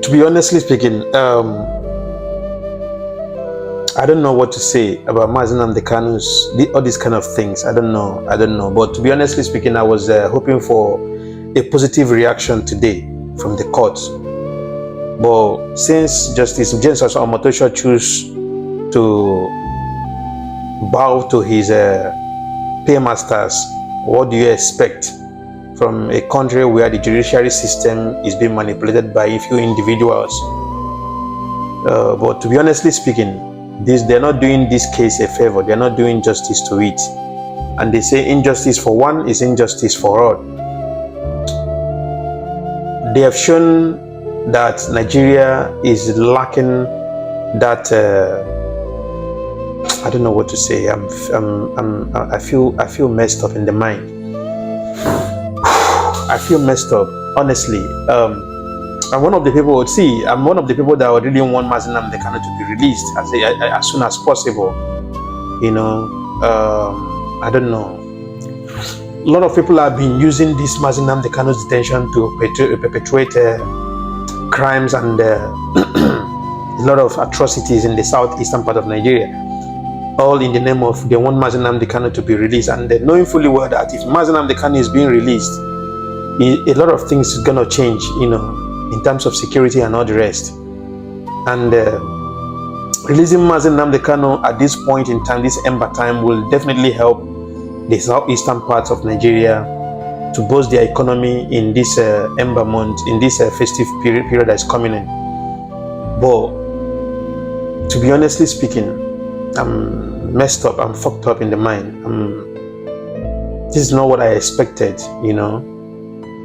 To be honestly speaking, I don't know what to say about Mazi Nnamdi Kanu's all these kind of things. I don't know. But to be honestly speaking, I was hoping for a positive reaction today from the court. But since Justice James Omotosho chose to bow to his paymasters, what do you expect from a country where the judiciary system is being manipulated by a few individuals? But to be honestly speaking, they're not doing this case a favor. They're not doing justice to it. And they say injustice for one is injustice for all. They have shown that Nigeria is lacking that I don't know what to say. I feel messed up in the mind. I feel messed up, honestly. I'm one of the people that would really want Mazi Nnamdi Kanu to be released as soon as possible. You know, I don't know. A lot of people have been using this Mazi Nnamdi Kanu's detention to perpetuate crimes and a lot of atrocities in the southeastern part of Nigeria, all in the name of they want Mazi Nnamdi Kanu to be released, and knowing fully well that if Mazi Nnamdi Kanu is being released, a lot of things is gonna change, you know, in terms of security and all the rest. And releasing Mazi Nnamdi Kanu at this point in time, this ember time, will definitely help the southeastern parts of Nigeria to boost their economy in this ember month, in this festive period that is coming in. But to be honestly speaking, I'm messed up, I'm fucked up in the mind. This is not what I expected, you know.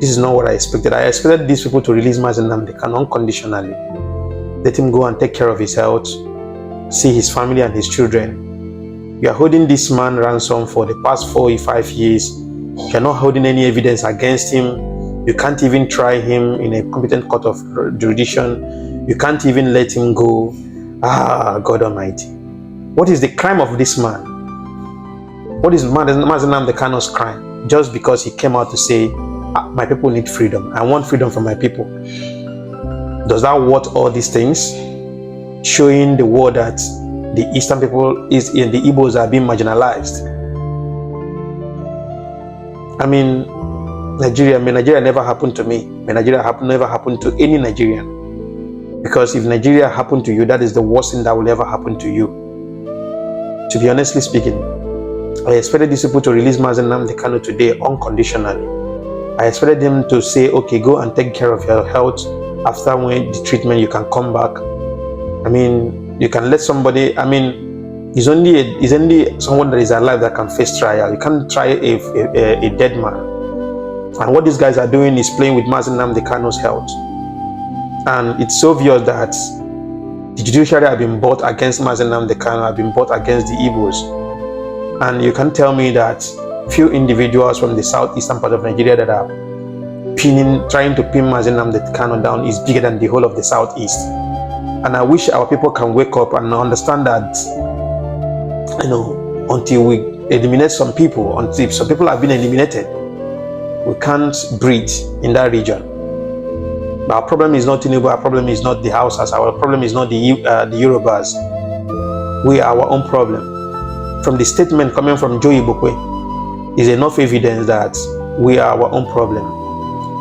This is not what I expected. I expected these people to release Mazi Nnamdi Kanu unconditionally. Let him go and take care of his health, see his family and his children. You are holding this man ransom for the past 4 or 5 years. You are not holding any evidence against him. You can't even try him in a competent court of jurisdiction. You can't even let him go. Ah, God Almighty. What is the crime of this man? What is Mazi Nnamdi Kanu's crime? Just because he came out to say, my people need freedom. I want freedom for my people. Does that worth all these things? Showing the world that the Eastern people the Igbos are being marginalized. I mean, Nigeria never happened to me. Nigeria never happened to any Nigerian. Because if Nigeria happened to you, that is the worst thing that will ever happen to you. To be honestly speaking, I expected these people to release Mazi Nnamdi Kanu today unconditionally. I expected them to say, okay, go and take care of your health. After the treatment, you can come back. I mean, you can let somebody, I mean, it's only someone that is alive that can face trial. You can't try a dead man. And what these guys are doing is playing with Mazi Nnamdi Kanu's health. And it's obvious that the judiciary have been bought against Mazi Nnamdi Kanu, have been bought against the Igbos. And you can tell me that few individuals from the southeastern part of Nigeria that are trying to pin Mazi Nnamdi Kanu down is bigger than the whole of the southeast. And I wish our people can wake up and understand that, you know, until we eliminate some people, until some people have been eliminated, we can't breathe in that region. But our problem is not Tinubu, our problem is not the Hausas, our problem is not the Yorubas. We are our own problem. From the statement coming from Joe Ibokwe is enough evidence that we are our own problem.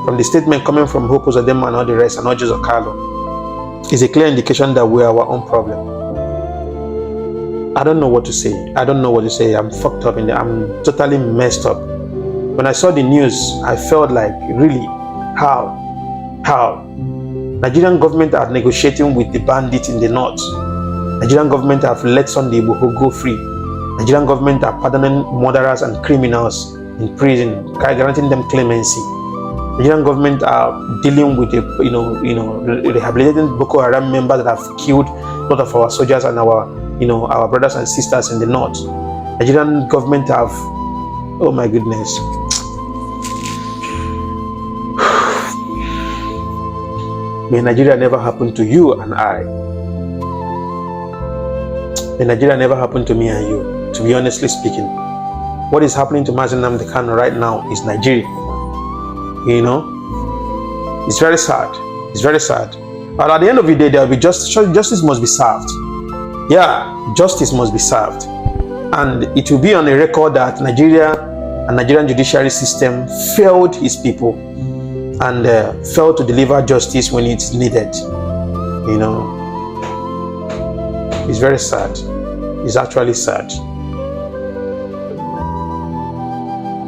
From the statement coming from Hope Uzodinma and all the rest, and not just Okalo, is a clear indication that we are our own problem. I don't know what to say. I'm fucked up I'm totally messed up. When I saw the news, I felt like, really, how? Nigerian government are negotiating with the bandits in the north. Nigerian government have let Sunday Igboho go free. Nigerian government are pardoning murderers and criminals in prison, granting them clemency. Nigerian government are dealing with rehabilitating Boko Haram members that have killed a lot of our soldiers and our brothers and sisters in the north. Nigerian government have, oh my goodness. May Nigeria never happen to you and I. May Nigeria never happen to me and you. To be honestly speaking, what is happening to Mazi Nnamdi Kanu right now is Nigeria. You know, it's very sad. It's very sad. But at the end of the day, there will be justice must be served. Yeah, justice must be served. And it will be on a record that Nigeria and Nigerian judiciary system failed its people and failed to deliver justice when it's needed. You know, it's very sad. It's actually sad.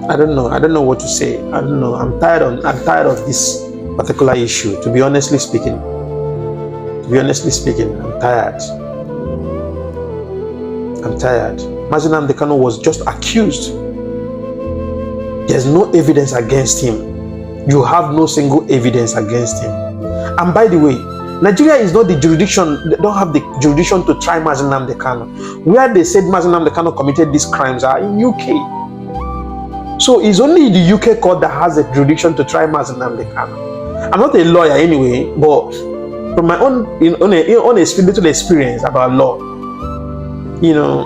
I don't know what to say. I don't know. I'm tired of this particular issue, to be honestly speaking. I'm tired. Mazi Nnamdi Kanu was just accused. There's no evidence against him. You have no single evidence against him. And by the way, Nigeria is not the jurisdiction. They don't have the jurisdiction to try Mazi Nnamdi Kanu. Where they said Mazi Nnamdi Kanu committed these crimes are in UK. So it's only the UK court that has the jurisdiction to try Mazi Nnamdi Kanu. I'm not a lawyer anyway, but from my own little experience about law, you know,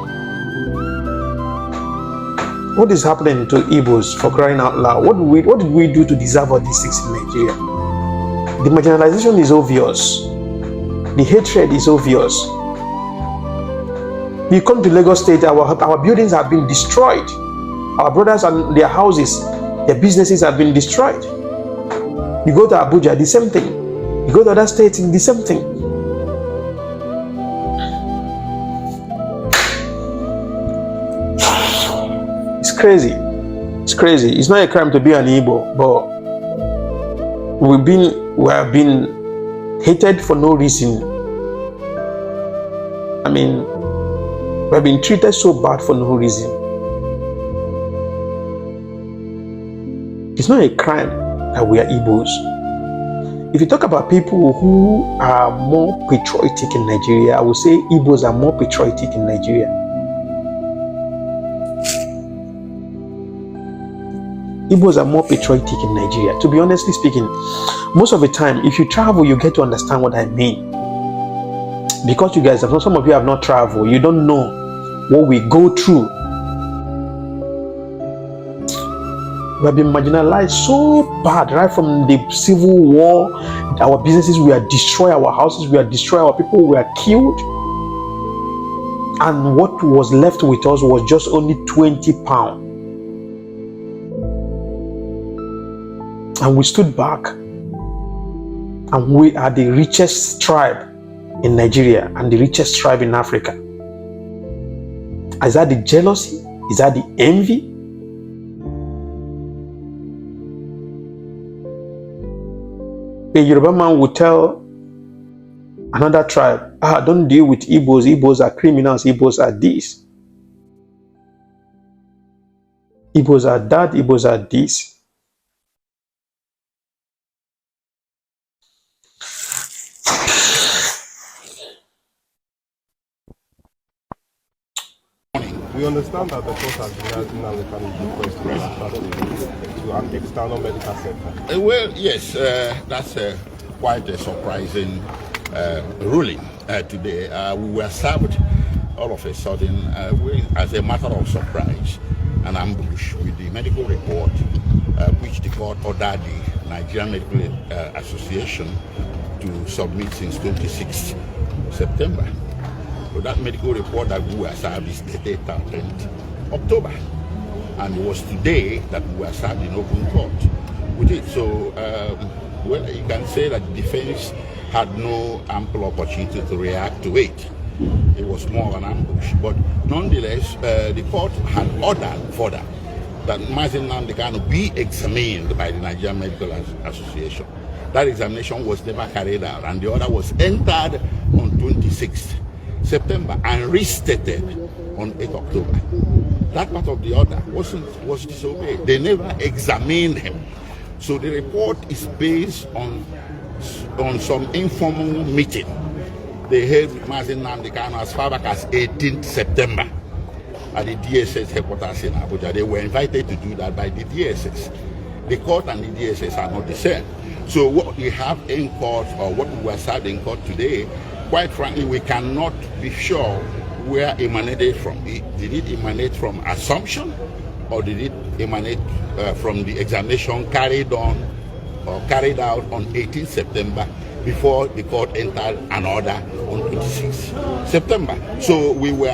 what is happening to Igbos, for crying out loud? What did we do to deserve all these things in Nigeria? The marginalization is obvious. The hatred is obvious. You come to Lagos State, our buildings have been destroyed. Our brothers and their houses, their businesses have been destroyed. You go to Abuja, the same thing. You go to other states, the same thing. Crazy. It's crazy. It's not a crime to be an Igbo, but we have been hated for no reason. I mean, we have been treated so bad for no reason. It's not a crime that we are Igbos. If you talk about people who are more patriotic in Nigeria, I would say Igbos are more patriotic in Nigeria. Igbos are more patriotic in Nigeria. To be honestly speaking, most of the time, if you travel, you get to understand what I mean. Because you guys, some of you have not traveled, you don't know what we go through. We have been marginalized so bad, right from the civil war. Our businesses were destroyed, our houses were destroyed, our people were killed. And what was left with us was just only £20. And we stood back, and we are the richest tribe in Nigeria and the richest tribe in Africa. Is that the jealousy? Is that the envy? A Yoruba man would tell another tribe, don't deal with Igbos. Igbos are criminals. Igbos are this. Igbos are that. Igbos are this. We understand that the court has denied Nnamdi Kanu's request to an external medical center. Well, yes, that's quite a surprising ruling today. We were served all of a sudden, as a matter of surprise, an ambush with the medical report, which the court ordered the Nigerian Medical Association to submit since 26th September. So that medical report that we were served is dated 10th October. And it was today that we were served in open court with it. So, well, you can say that the defense had no ample opportunity to react to it. It was more an ambush. But nonetheless, the court had ordered further that Mazi Nnamdi Kanu be examined by the Nigerian Medical Association. That examination was never carried out, and the order was entered on 26th September and restated on 8th October. That part of the order was disobeyed. They never examined him. So the report is based on some informal meeting they held with Mazi Nnamdi Kanu as far back as 18th September at the DSS headquarters in Abuja. They were invited to do that by the DSS. The court and the DSS are not the same. So what we have in court, or what we were served in court today, quite frankly, we cannot be sure where it emanated from. Did it emanate from assumption, or did it emanate from the examination carried out on 18th September before the court entered an order on 26 September. So we were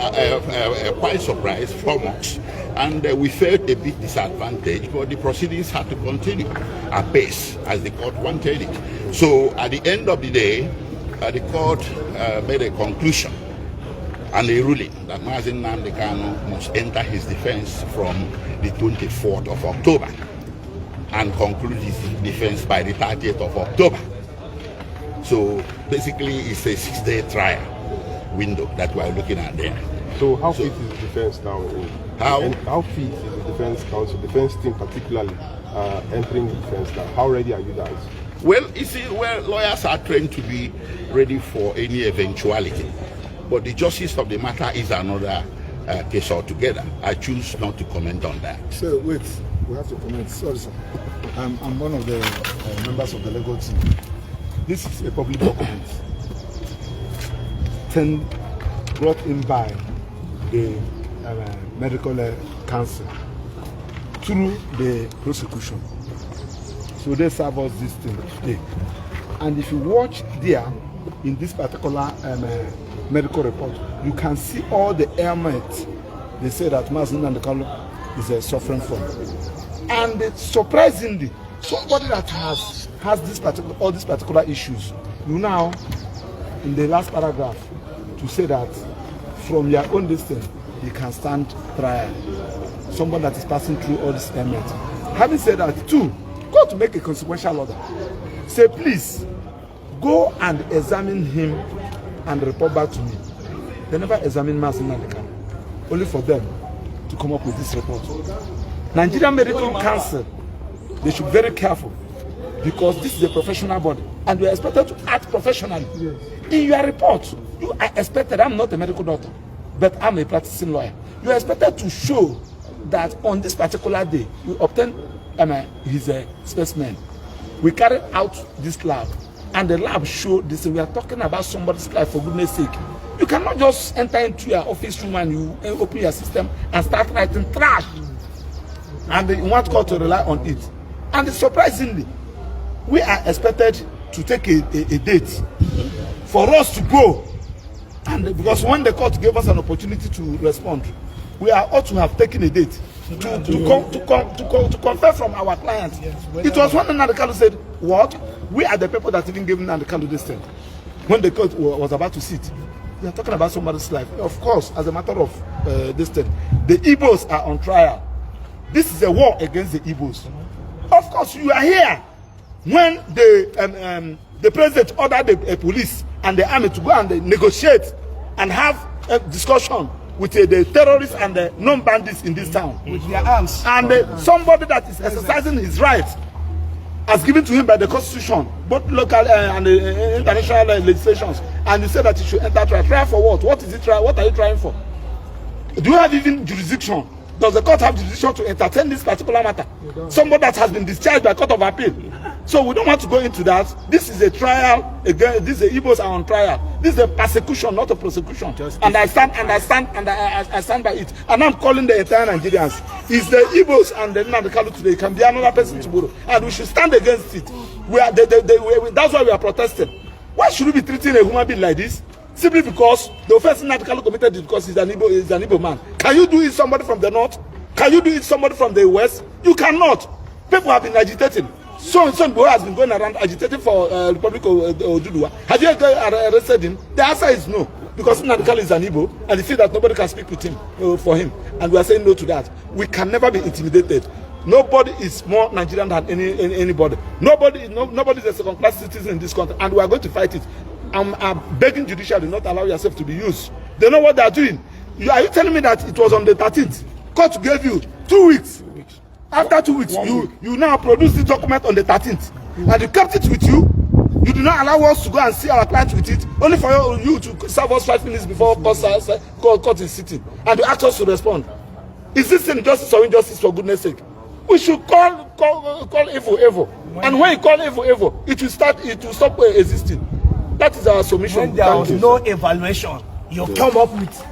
quite surprised, 4 months, and we felt a bit disadvantaged, but the proceedings had to continue apace as the court wanted it. So at the end of the day, the court made a conclusion and a ruling that Mazi Nnamdi Kanu must enter his defense from the 24th of October and conclude his defense by the 30th of October. So basically it's a 6-day trial window that we're looking at there. So how fit is the defense now? How fit is the defense counsel, defense team particularly, entering the defense now? How ready are you guys? Well, you see, lawyers are trained to be ready for any eventuality. But the justice of the matter is another case altogether. I choose not to comment on that. So wait, we have to comment. Sorry, sir. I'm one of the members of the legal team. This is a public document brought in by the medical council through the prosecution. So they serve us this thing today. And if you watch there, in this particular medical report, you can see all the ailments they say that Mazi Nnamdi Kanu is suffering from. And surprisingly, somebody that has all these particular issues, you now, in the last paragraph, to say that from your own distance, you can stand trial. Somebody that is passing through all these ailments. Having said that, too, go to make a consequential order. Say, please, go and examine him and report back to me. They never examine Mazi Nnamdi Kanu, only for them to come up with this report. Nigerian Medical Council, they should be very careful, because this is a professional body and you are expected to act professionally. Yes. In your report, you are expected, I'm not a medical doctor, but I'm a practicing lawyer. You are expected to show that on this particular day, you obtain his specimen. We carried out this lab, and the lab showed this. We are talking about somebody's life, for goodness sake. You cannot just enter into your office room and you open your system and start writing trash. And you want court to rely on it. And surprisingly, we are expected to take a date for us to go. And because when the court gave us an opportunity to respond, we are ought to have taken a date to confer from our clients. Yes, it was when Nnamdi Kanu said, what? We are the people that even gave Nnamdi Kanu this thing. When the court was about to sit, we are talking about somebody's life. Of course, as a matter of this thing, the Igbos are on trial. This is a war against the Igbos. Of course, you are here when the president ordered the police and the army to go and negotiate and have a discussion with the terrorists and the non-bandits in this town. With their arms. And somebody that is exercising his rights as given to him by the constitution, both local and international legislations, and you say that he should enter trial. Trial for what? What is it? What are you trying for? Do you have even jurisdiction? Does the court have jurisdiction to entertain this particular matter? Somebody that has been discharged by court of appeal. So we don't want to go into that. This is a trial. Again, these Igbos are on trial. This is a persecution, not a prosecution. And I stand by it. And I'm calling the entire Nigerians. It's the Igbos and the Nnamdi Kanu today. It can be another person tomorrow. And we should stand against it. That's why we are protesting. Why should we be treating a human being like this? Simply because the offense Nnamdi Kanu committed is because he's an Igbo man. Can you do it somebody from the north? Can you do it somebody from the west? You cannot. People have been agitating. So boy has been going around agitating for Republic of Oduduwa. Have you arrested him? The answer is no. Because Nnamdi Kanu is an Igbo and he feels that nobody can speak with him for him. And we are saying no to that. We can never be intimidated. Nobody is more Nigerian than anybody. Nobody is a second-class citizen in this country, and we are going to fight it. I'm begging judiciary not allow yourself to be used. They know what they are doing. Are you telling me that it was on the 13th? Court gave you 2 weeks. After 2 weeks, you now produce the document on the 13th, and you kept it with you. You do not allow us to go and see our client with it, only for you to serve us 5 minutes before court is sitting, and to ask us to respond. Is this injustice or injustice, for goodness sake? We should call evil. And when you call evil, it will stop existing. That is our submission. When there was no evaluation, you come up with